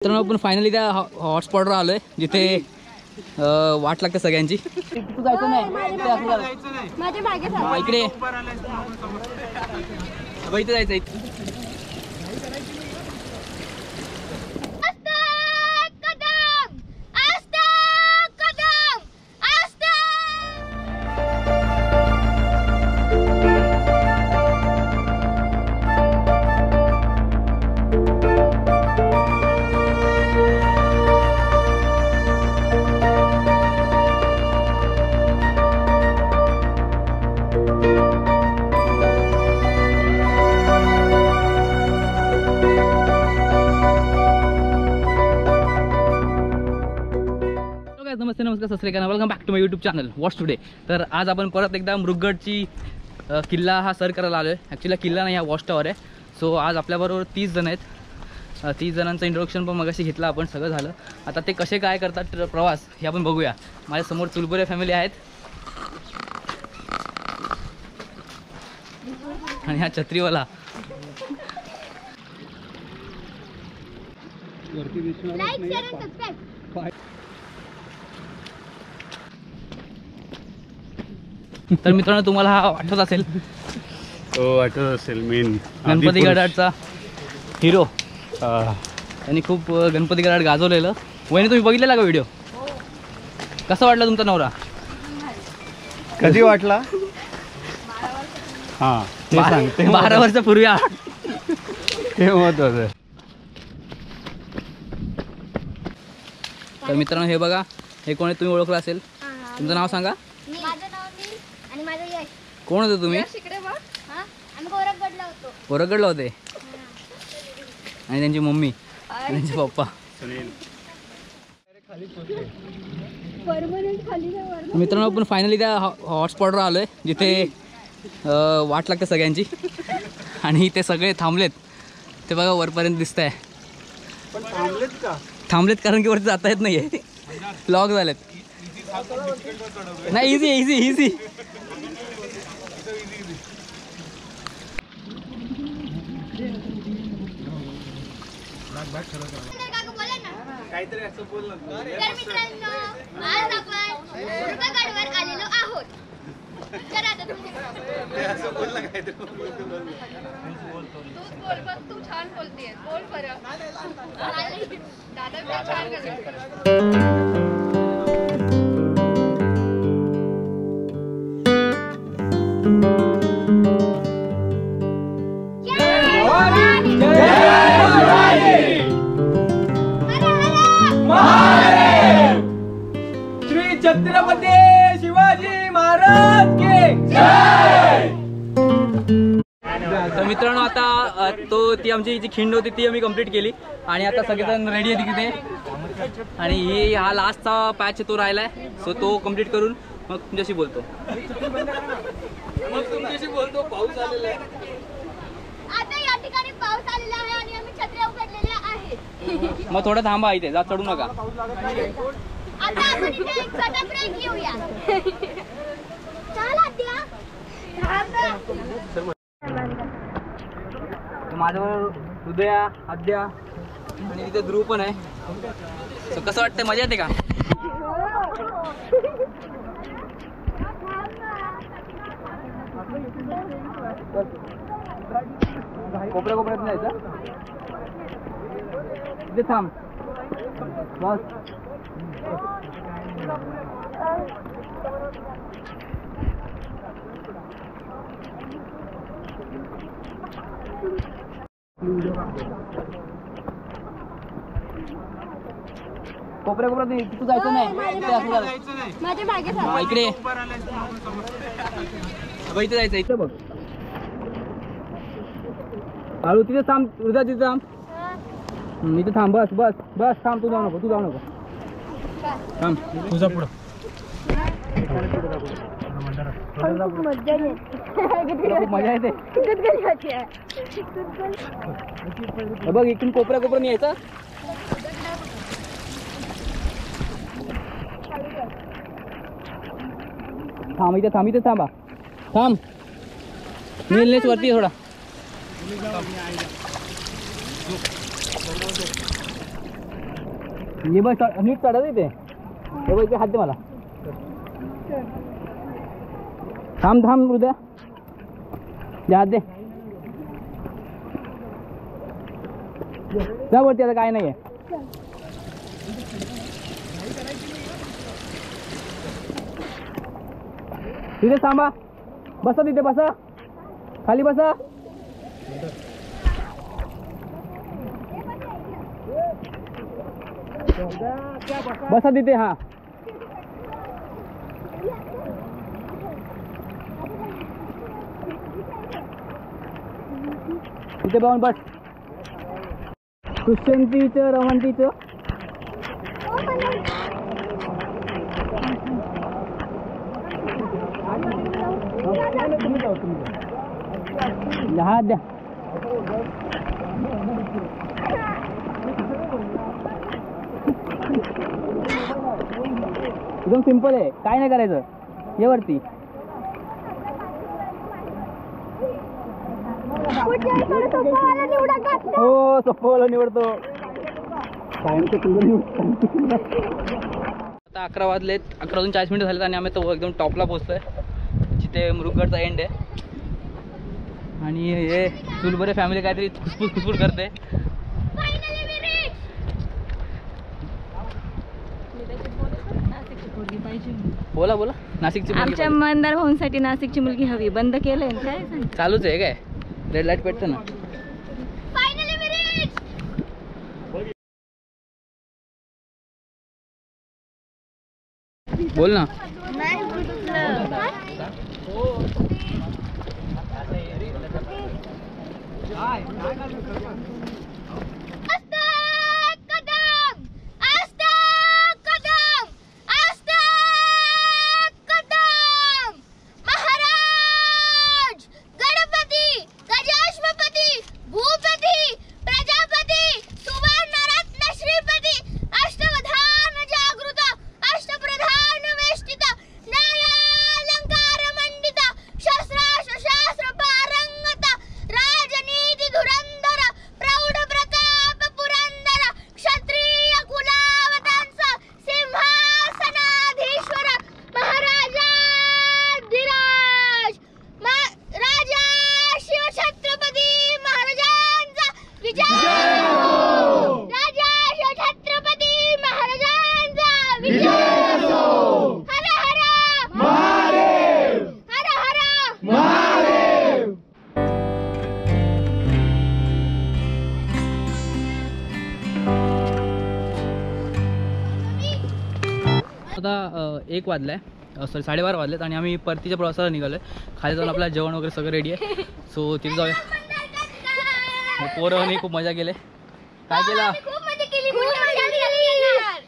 तर आपण फायनली त्या हॉटस्पॉटवर आलोय जिथे वाट लागते सगळ्यांची. तू जायचं नाही इकडे इथे जायचं. नमस्ते नमस्कार सत श्री अकाल, welcome back to my YouTube channel watch today. तर आज आपण परत एकदा मृगगडची किल्ला हा सर करायला आलो आहे. ॲक्च्युली किल्ला नाही, हा वॉच टॉवर आहे. सो आज आपल्याबरोबर 30 जण आहेत. 30 जणांचं इंट्रोडक्शन पण मगाशी घेतलं आपण, सगळं झालं. आता ते कसे काय करतात प्रवास हे आपण बघूया. माझ्यासमोर चुलबुरे फॅमिली आहेत आणि हा छत्रीवाला तर मित्रांनो तुम्हाला हा आठवत असेल, आठवत असेल मेन गणपती गडाचा हिरो. त्यांनी खूप गणपती गडात गाजवलेलं. वहिनी तुम्ही बघितलेला का व्हिडिओ? कसा वाटला तुमचा नवरा? कधी वाटला? हा 12 वर्षापूर्वी. ते महत्वाचं. तर मित्रांनो हे बघा, हे कोणी तुम्ही ओळखलं असेल. तुमचं नाव सांगा. कोण होते तुम्ही? गोरखगडला होते. आणि त्यांची मम्मी आणि त्यांचे पप्पा. मित्रांनो आपण फायनली त्या हॉटस्पॉटवर आलोय जिथे वाट लागते सगळ्यांची. आणि ते सगळे थांबलेत. ते बघा वरपर्यंत दिसत आहे. थांबलेत कारण की वरती जाता येत नाहीये, लॉक झालेत. नाही, इझी इझी इझी. काहीतरी असं बोल ना. तर मित्रांनो आज आपण मृगगडवर आलेलो आहोत. तर आता तुम्ही असं बोल ना, काहीतरी बोल. तूच बोल, बस तू छान बोलतेय, बोल बरं. दादा पण छान करतो. छत्रपती शिवाजी महाराज के जय. तर मित्रांनो आता ती आमची जी खिंड होती ती आम्ही कंप्लीट केली आणि आता सगळेजण रेडी आहे तिथे. आणि हा लास्टचा पॅच तो राहिलाय. सो तो कंप्लीट करून मग तुमच्याशी बोलतो. पाऊस आलेला आहे. आता या ठिकाणी पाऊस आलेला आहे आणि आम्ही छत्र्या उघडलेल्या आहेत. मग थोडं थांबा, इथे जा, चढू नका. आता आपण इथे एक छोटा ब्रेक घेऊया. चला आद्या. माझ्यावर हृदया, आद्या आणि तिथे ध्रुव पण आहे. सो कसं वाटतंय, मजा येते का? कोपऱ्या कोपऱ्यात जायचं, तिथे थांब बस. कोपऱ्या कोपऱ्यात नाही, तू जायचं नाही. माझ्या मागे इकडे इथे जायचं. इथं बघ हळू, तिथे थांब. हृदय तिथे थांब. इथे थांब. बस बस बस थांब. तू जाऊ नको थांब. तुझा पुढं मजा येते. बघ इकडून कोपऱ्या कोपऱ्याने यायचा. थांब इथे थांबा. थांब, नीलनेच वरती थोडा. ये बघ नीट चढत इथे हे बघ इथे हात दे मला थांब थांब हृदया दे हात दे जा वरती आता काय नाही आहे तिथे थांबा बसा तिथे बसा खाली बसा बसा तिथे हा तिथे बघून बस सुशांतीचं रवंतीचं हात द्या एकदम सिंपल आहे काय नाही करायचं ये वरती हो सोपवाला निवडतो आता 11 वाजलेत 11 वाजून 40 मिनिटं झालेत आणि आम्ही तो एकदम टॉपला पोहोचतोय जिथे मृगगडचा एंड आहे आणि हे चुलबरे फॅमिली काहीतरी खुसफुस करते बोला बोला नाशिकची आमच्या मंदार भाऊंसाठी नाशिकची मुलगी हवी बंद केलंय काय चालूच आहे काय रेड लाईट पेटतं ना बोल ना आता 1 वाजलाय सॉरी 12:30 वाजलेत आणि आम्ही परतीच्या प्रवासाला निघालोय खाली जाऊन आपलं जेवण वगैरे सगळं रेडी आहे सो तिथे जाऊया पोरांनी खूप मजा केली काय केला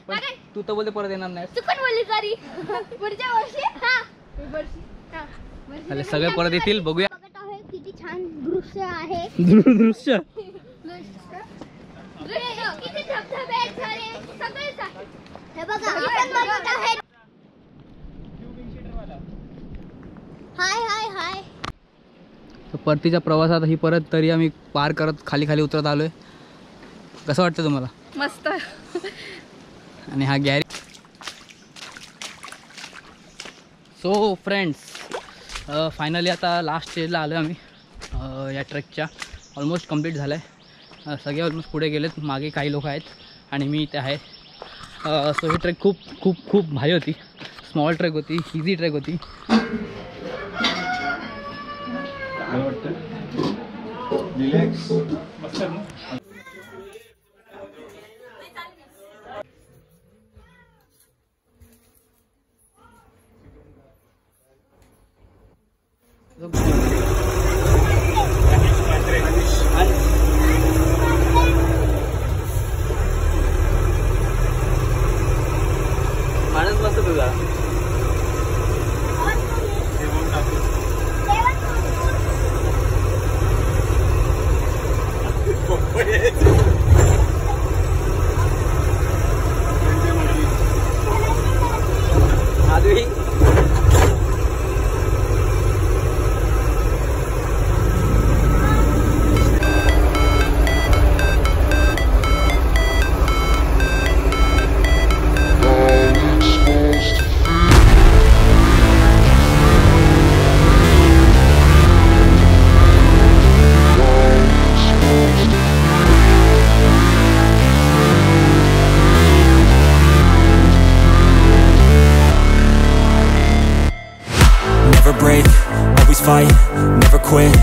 पण तू तर बोलते परत येणार नाही सगळे परत येतील बघूया किती छान दृश्य आहे दृश्य किती धबधबे आहेत सारे सगळे हे बघा आपण बघत आहे हाय हाय हाय परतीच्या प्रवासात ही परत तरी आम्ही पार करत खाली खाली उतरत आलोय कसं वाटतं तुम्हाला मस्त आणि हा गॅरी सो फ्रेंड्स फायनली आता लास्ट स्टेजला आलो आम्ही या ट्रेकच्या ऑलमोस्ट कंप्लीट झालं आहे सगळे ऑलमोस्ट पुढे गेलेत मागे काही लोक आहेत आणि मी इथे आहे सो ही ट्रेक खूप खूप खूप भारी होती स्मॉल ट्रेक होती इझी ट्रेक होती माणूस मस्त तुझा माधवी fight, never quit,